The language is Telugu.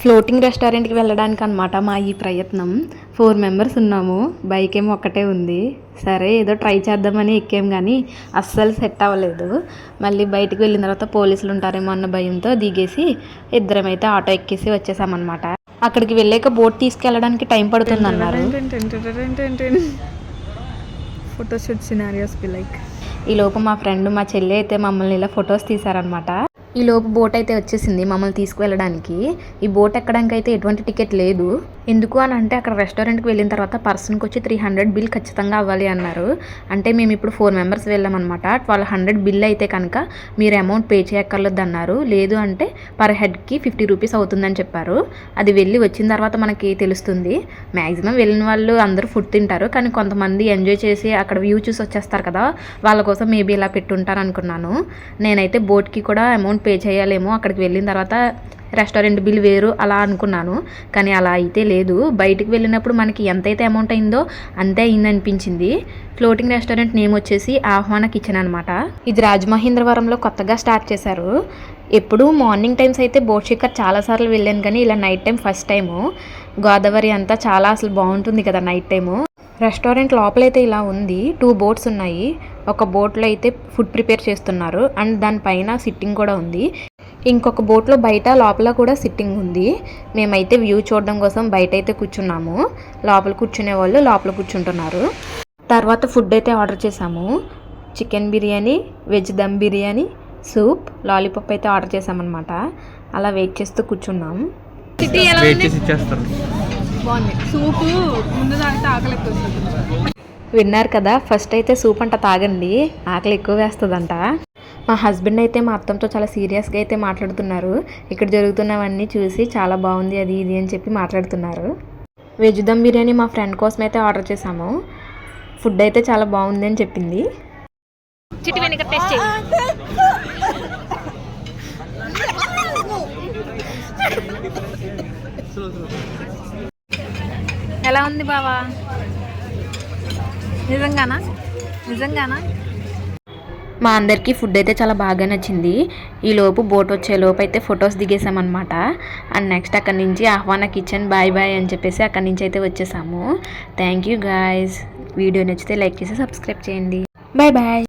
ఫ్లోటింగ్ రెస్టారెంట్కి వెళ్ళడానికి అనమాట మా ఈ ప్రయత్నం. 4 మెంబర్స్ ఉన్నాము, బైక్ ఏమో ఒక్కటే ఉంది. సరే ఏదో ట్రై చేద్దామని ఎక్కాం కానీ అస్సలు సెట్ అవ్వలేదు. మళ్ళీ బయటకు వెళ్ళిన తర్వాత పోలీసులు ఉంటారేమో అన్న భయంతో దిగేసి ఇద్దరం అయితే ఆటో ఎక్కేసి వచ్చేసామన్నమాట. అక్కడికి వెళ్ళాక బోట్ తీసుకెళ్ళడానికి టైం పడుతుంది అన్నారు. Photoshoot scenarios be like. ఈలోపు మా ఫ్రెండ్ మా చెల్లి అయితే మమ్మల్ని ఇలా ఫొటోస్ తీశారనమాట. ఈలోపు బోట్ అయితే వచ్చేసింది మమ్మల్ని తీసుకువెళ్ళడానికి. ఈ బోట్ ఎక్కడానికి అయితే ఎటువంటి టికెట్ లేదు. ఎందుకు అని అంటే అక్కడ రెస్టారెంట్కి వెళ్ళిన తర్వాత పర్సన్కి వచ్చి 300 బిల్ ఖచ్చితంగా అవ్వాలి అన్నారు. అంటే మేము ఇప్పుడు 4 మెంబర్స్ వెళ్ళామన్నమాట. 1200 బిల్ అయితే కనుక మీరు అమౌంట్ పే చేయక్కర్లేదు అన్నారు. లేదు అంటే పర్ హెడ్కి 50 రూపీస్ అవుతుందని చెప్పారు. అది వెళ్ళి వచ్చిన తర్వాత మనకి తెలుస్తుంది. మ్యాక్సిమం వెళ్ళిన వాళ్ళు అందరూ ఫుడ్ తింటారు, కానీ కొంతమంది ఎంజాయ్ చేసి అక్కడ వ్యూ చూసి వచ్చేస్తారు కదా, వాళ్ళ కోసం మేబీ ఇలా పెట్టుంటారు అనుకున్నాను. నేనైతే బోట్కి కూడా అమౌంట్ పే చేయాలేమో అక్కడికి వెళ్ళిన తర్వాత, రెస్టారెంట్ బిల్ వేరు అలా అనుకున్నాను. కానీ అలా అయితే లేదు. బయటికి వెళ్ళినప్పుడు మనకి ఎంతైతే అమౌంట్ అయిందో అంతే అయిందనిపించింది. ఫ్లోటింగ్ రెస్టారెంట్ నేమ్ వచ్చేసి ఆహ్వాన కిచెన్ అనమాట. ఇది రాజమహేంద్రవరంలో కొత్తగా స్టార్ట్ చేశారు. ఎప్పుడు మార్నింగ్ టైమ్స్ అయితే బోట్ షికార్ చాలాసార్లు వెళ్ళాను, కానీ ఇలా night time first time. Godavari అంతా చాలా అసలు బాగుంటుంది కదా నైట్ టైము. రెస్టారెంట్ లోపలైతే ఇలా ఉంది. 2 బోట్స్ ఉన్నాయి. ఒక బోట్లో అయితే ఫుడ్ ప్రిపేర్ చేస్తున్నారు అండ్ దానిపైన సిట్టింగ్ కూడా ఉంది. ఇంకొక బోట్లో బయట లోపల కూడా సిట్టింగ్ ఉంది. మేమైతే వ్యూ చూడడం కోసం బయట అయితే కూర్చున్నాము. లోపల కూర్చునే వాళ్ళు లోపల కూర్చుంటున్నారు. తర్వాత ఫుడ్ అయితే ఆర్డర్ చేసాము. Chicken biryani, veg dum biryani, soup, lollipop అయితే ఆర్డర్ చేసామన్నమాట. అలా వెయిట్ చేస్తూ కూర్చున్నాం. సూపు ముందు తాగితే ఆకలి ఎక్కువ వస్తుంది. విన్నారు కదా, ఫస్ట్ అయితే సూప్ అంట తాగండి, ఆకలి ఎక్కువ వేస్తుందంట. మా హస్బెండ్ అయితే మా అత్తంతో చాలా సీరియస్గా అయితే మాట్లాడుతున్నారు. ఇక్కడ జరుగుతున్నవన్నీ చూసి చాలా బాగుంది అది ఇది అని చెప్పి మాట్లాడుతున్నారు. వెజ్ దమ్ బిర్యానీ మా ఫ్రెండ్ కోసం అయితే ఆర్డర్ చేసాము. ఫుడ్ అయితే చాలా బాగుంది అని చెప్పింది. ఎలా ఉంది బావా? నిజంగానా? మా అందరికీ ఫుడ్ అయితే చాలా బాగా నచ్చింది. ఈలోపు బోట్ వచ్చేలోపు అయితే ఫొటోస్ దిగేసామన్నమాట. అండ్ నెక్స్ట్ అక్కడి నుంచి ఆహ్వాన కిచెన్ బాయ్ బాయ్ అని చెప్పేసి అక్కడి నుంచి అయితే వచ్చేసాము. Thank you guys. వీడియో నచ్చితే లైక్ చేసి సబ్స్క్రైబ్ చేయండి. Bye bye.